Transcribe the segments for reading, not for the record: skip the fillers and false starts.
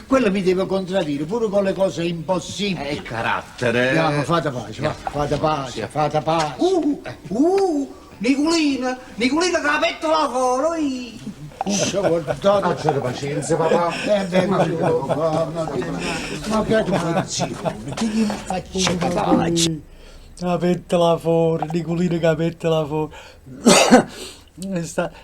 Quello mi deve contraddire pure con le cose impossibili. È il carattere. Andiamo, fate pace, va, fate pace, fate pace. Nicolina che la pettola fuori. Facciate pazienza, papà. Ma che posizione, che gli faccio pace? La pettola fuori, Nicolina che la pettola fuori.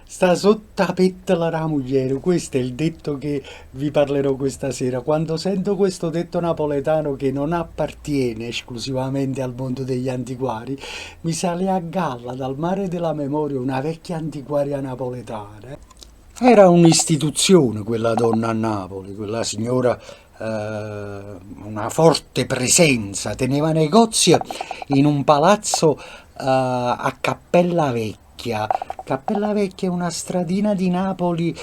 Sta sotto la pettola la moglie, questo è il detto che vi parlerò questa sera. Quando sento questo detto napoletano che non appartiene esclusivamente al mondo degli antiquari, mi sale a galla dal mare della memoria una vecchia antiquaria napoletana. Era un'istituzione quella donna a Napoli, quella signora, una forte presenza, teneva negozio in un palazzo a Cappella Vecchia. Cappella Vecchia è una stradina di Napoli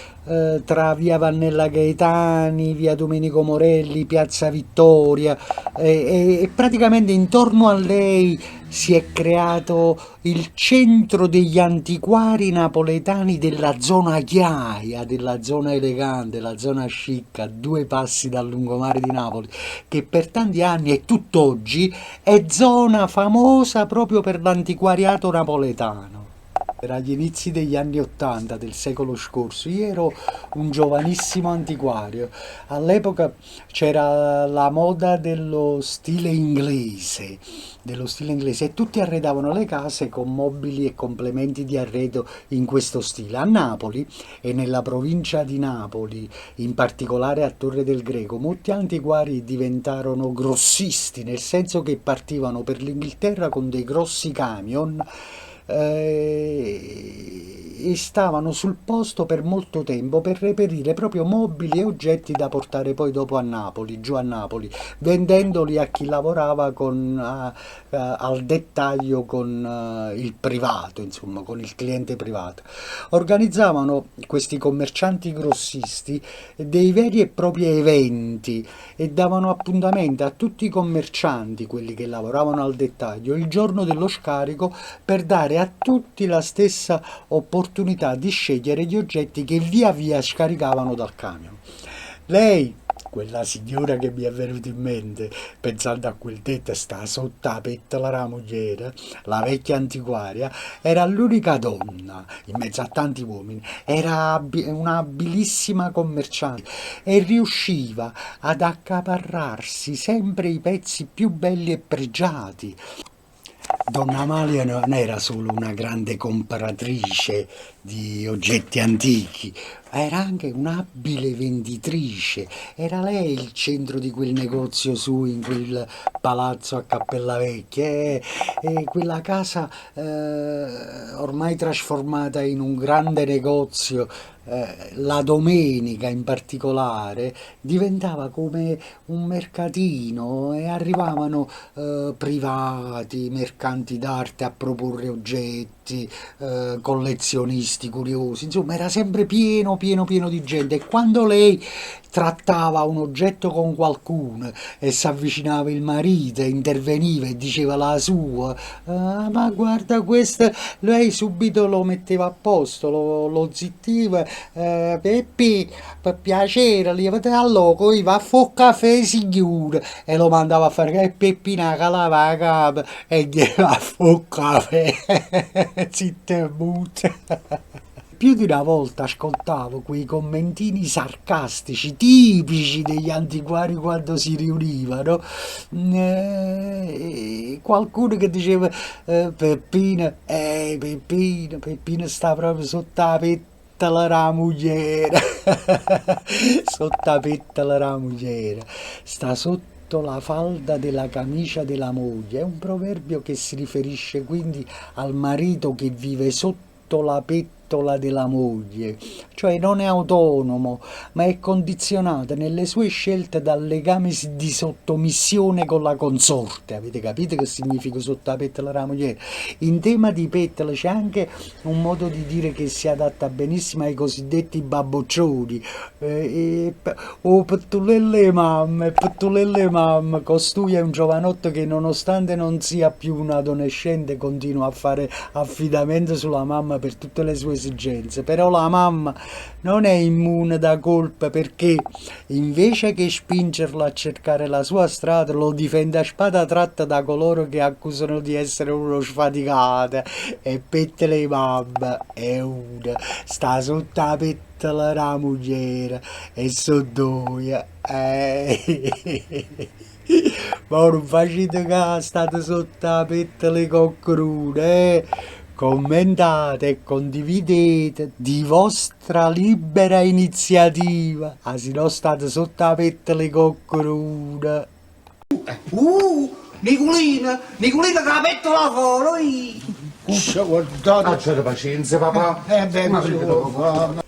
tra via Vannella Gaetani, via Domenico Morelli, piazza Vittoria e praticamente intorno a lei si è creato il centro degli antiquari napoletani della zona Chiaia, della zona elegante, la zona chic, a 2 passi dal lungomare di Napoli, che per tanti anni e tutt'oggi è zona famosa proprio per l'antiquariato napoletano. Era agli inizi degli anni '80 del secolo scorso, io ero un giovanissimo antiquario. All'epoca c'era la moda dello stile inglese e tutti arredavano le case con mobili e complementi di arredo in questo stile. A Napoli e nella provincia di Napoli, in particolare a Torre del Greco, molti antiquari diventarono grossisti, nel senso che partivano per l'Inghilterra con dei grossi camion e stavano sul posto per molto tempo per reperire proprio mobili e oggetti da portare poi dopo a Napoli, giù a Napoli, vendendoli a chi lavorava al dettaglio con il privato, insomma, con il cliente privato. Organizzavano questi commercianti grossisti dei veri e propri eventi e davano appuntamento a tutti i commercianti, quelli che lavoravano al dettaglio, il giorno dello scarico per dare a tutti la stessa opportunità di scegliere gli oggetti che via via scaricavano dal camion. Lei, quella signora che mi è venuta in mente pensando a quel detto, sta sotto la pettola la moglie, la vecchia antiquaria, era l'unica donna in mezzo a tanti uomini, era una abilissima commerciante e riusciva ad accaparrarsi sempre i pezzi più belli e pregiati. Donna Amalia non era solo una grande compratrice di oggetti antichi, era anche un'abile venditrice. Era lei il centro di quel negozio su in quel palazzo a Cappella Vecchia e quella casa ormai trasformata in un grande negozio. La domenica in particolare diventava come un mercatino e arrivavano privati, mercanti d'arte a proporre oggetti, collezionisti curiosi, insomma era sempre pieno di gente e quando lei trattava un oggetto con qualcuno e si avvicinava il marito e interveniva e diceva la sua, ma guarda questo, lei subito lo metteva a posto, lo zittiva, Peppi, per piacere, levate al loco, va a fare caffè signore e lo mandava a fare che Peppina calava la capa e gli va a fare caffè, zitta e muta. Più di una volta ascoltavo quei commentini sarcastici tipici degli antiquari quando si riunivano, qualcuno che diceva Peppina sta proprio sotto la pettola la moglie, sotto la pettola la moglie, sta sotto la falda della camicia della moglie. È un proverbio che si riferisce quindi al marito che vive sotto la pettola della moglie, cioè non è autonomo, ma è condizionato nelle sue scelte dal legame di sottomissione con la consorte. Avete capito che significa sotto la pettola della moglie? In tema di pettola c'è anche un modo di dire che si adatta benissimo ai cosiddetti babboccioni, pettulelle mamme, costui è un giovanotto che nonostante non sia più un adolescente continua a fare affidamento sulla mamma per tutte le sue esigenze, però la mamma non è immune da colpa perché invece che spingerlo a cercare la sua strada lo difende a spada tratta da coloro che accusano di essere uno sfaticato e pette le mamme e una sta sotto la pettola la moglie e so due. Ma non facete caso, state sotto la pettola di qualcuno, Commentate e condividete di vostra libera iniziativa, se no state sotto la pettola di qualcuno. Nicolina, Nicolina che la pettola fuori! Guardate, c'è pazienza, papà. Beh,